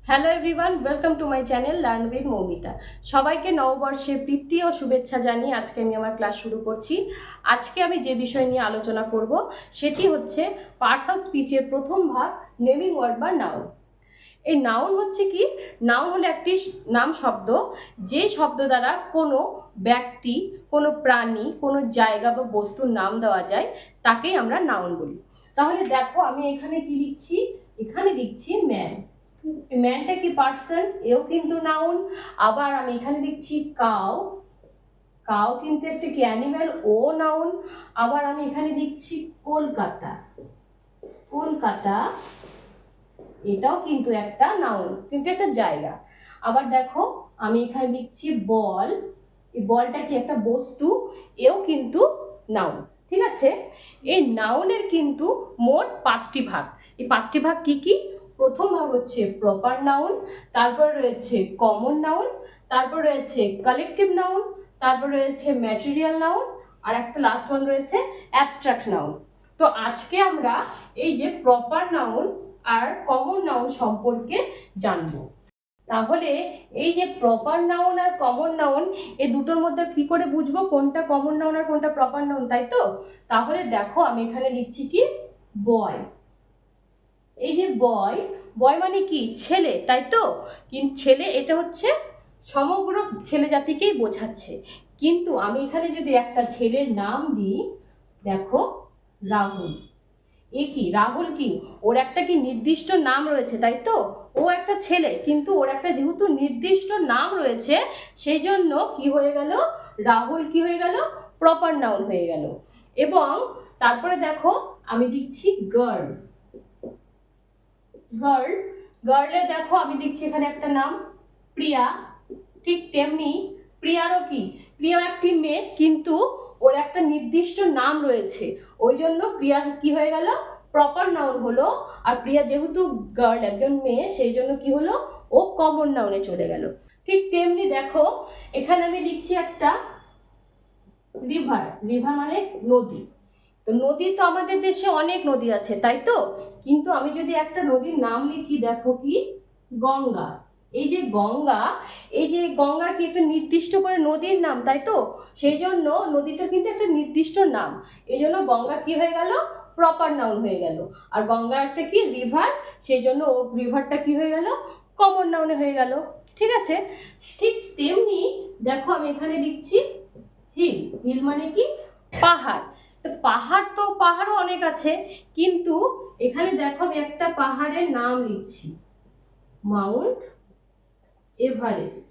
Hello everyone, welcome to my channel learn with Moumita. সবাইকে নববর্ষে প্রীতি ও শুভেচ্ছা জানিয়ে আজকে আমি আমার ক্লাস শুরু করছি। আজকে আমি যে বিষয় নিয়ে আলোচনা করব সেটি হচ্ছে পার্টস অফ স্পিচের প্রথম ভাগ, নেমিং ওয়ার্ড বা নাউন। এই নাউন হচ্ছে কি? নাউন হলো একটি নাম শব্দ, যে শব্দ দ্বারা কোনো ব্যক্তি, কোনো প্রাণী, কোনো জায়গা বা বস্তুর নাম দেওয়া যায়, তাকেই আমরা নাউন বলি। তাহলে দেখো আমি এখানে কি লিখছি, এখানে লিখছি ম্যান। ম্যানটা কি পার্সন, এও কিন্তু নাউন। আবার আমি এখানে লিখছি কাউ, কাউ কিন্তু একটা কি অ্যানিম্যাল, ও নাউন। আবার আমি এখানে লিখছি কলকাতা, কলকাতা এটাও কিন্তু একটা নাউন, কিন্তু একটা জায়গা। আবার দেখো আমি এখানে লিখছি বল, এই বলটা কি একটা বস্তু, এও কিন্তু নাউন। ঠিক আছে, এই নাউনের কিন্তু মোট 5টি ভাগ। এই 5টি ভাগ কি কি? প্রথম ভাগ হচ্ছে প্রপার নাউন, তারপর রয়েছে কমন নাউন, তারপর রয়েছে কালেকটিভ নাউন, তারপর রয়েছে ম্যাটেরিয়াল নাউন, আর একটা লাস্ট ওয়ান রয়েছে অ্যাবস্ট্রাক্ট নাউন। তো আজকে আমরা এই যে প্রপার নাউন আর কমন নাউন সম্পর্কে জানবো। তাহলে এই যে প্রপার নাউন আর কমন নাউন, এই দুটোর মধ্যে কি করে বুঝবো কোনটা কমন নাউন আর কোনটা প্রপার নাউন, তাই তো? তাহলে দেখো আমি এখানে লিখছি কি বয়। এই যে বয়, বয় মানে কি? ছেলে, তাই তো? কিন্তু ছেলে এটা হচ্ছে সমগ্র ছেলে জাতিকেই বোঝাচ্ছে। কিন্তু আমি এখানে যদি একটা ছেলের নাম দিই, দেখো রাহুল, এ কি রাহুল কি? ওর একটা কি নির্দিষ্ট নাম রয়েছে, তাই তো? ও একটা ছেলে, কিন্তু ওর একটা যেহেতু নির্দিষ্ট নাম রয়েছে, সেই জন্য কি হয়ে গেল? রাহুল কি হয়ে গেল? প্রপার নাউন হয়ে গেল। এবং তারপরে দেখো আমি লিখছি গার্ল, গার্ল, গার্লে দেখো আমি লিখছি এখানে একটা নাম প্রিয়া। ঠিক তেমনি প্রিয়ারও কি? প্রিয়া একটি মেয়ে, কিন্তু ওর একটা নির্দিষ্ট নাম রয়েছে, ওই জন্য প্রিয়া কি হয়ে গেল? প্রপার নাউন হলো। আর প্রিয়া যেহেতু গার্ল, একজন মেয়ে, সেই জন্য কি হলো? ও কমন নাউনে চলে গেল। ঠিক তেমনি দেখো এখানে আমি লিখছি একটা রিভার, রিভার মানে নদী। তো নদী তো আমাদের দেশে অনেক নদী আছে, তাই তো? কিন্তু আমি যদি একটা নদীর নাম লিখি, দেখো কি গঙ্গা। এই যে গঙ্গা, এই যে গঙ্গার কি একটা নির্দিষ্ট করে নদীর নাম, তাই তো? সেই জন্য নদীটার কিন্তু একটা নির্দিষ্ট নাম, এই জন্য গঙ্গা কি হয়ে গেল? প্রপার নাউন হয়ে গেল। আর গঙ্গা একটা কি রিভার, সেই জন্য ও রিভারটা কি হয়ে গেল? কমন নাউনে হয়ে গেল। ঠিক আছে, ঠিক তেমনি দেখো আমি এখানে লিখছি হিল। হিল মানে কি? পাহাড়। পাহাড় তো পাহাড়ও অনেক আছে, কিন্তু এখানে দেখো আমি একটা পাহাড়ের নাম লিখছি মাউন্ট এভারেস্ট।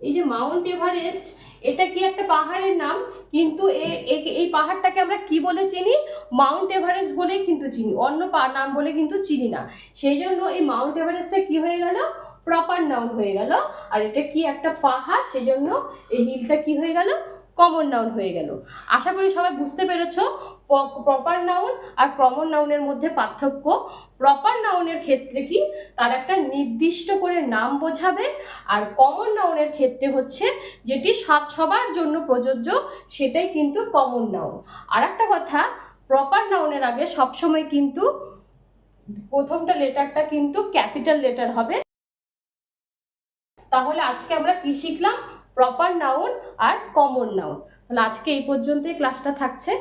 এই যে মাউন্ট এভারেস্ট, এটা কি একটা পাহাড়ের নাম, কিন্তু এই পাহাড়টাকে আমরা কি বলে চিনি? মাউন্ট এভারেস্ট বলেই কিন্তু চিনি, অন্য নাম বলে কিন্তু চিনি না। সেই জন্য এই মাউন্ট এভারেস্টটা কি হয়ে গেল? প্রপার নাউন হয়ে গেল। আর এটা কি একটা পাহাড়, সেই জন্য এই হিলটা কি হয়ে গেল? কমন নাউন হয়ে গেল। আশা করি সবাই বুঝতে পেরেছো প্রপার নাউন আর কমন নাউনের মধ্যে পার্থক্য। প্রপার নাউনের ক্ষেত্রে কি? তার একটা নির্দিষ্ট করে নাম বোঝাবে, আর কমন নাউনের ক্ষেত্রে হচ্ছে যেটি সবার জন্য প্রযোজ্য, সেটাই কিন্তু কমন নাউন। আর একটা কথা, প্রপার নাউনের আগে সবসময় কিন্তু প্রথমটা লেটারটা কিন্তু ক্যাপিটাল লেটার হবে। তাহলে আজকে আমরা কি শিখলাম? প্রপার নাউন আর কমন নাউন। তাহলে আজকে এই পর্যন্তই ক্লাসটা থাকছে।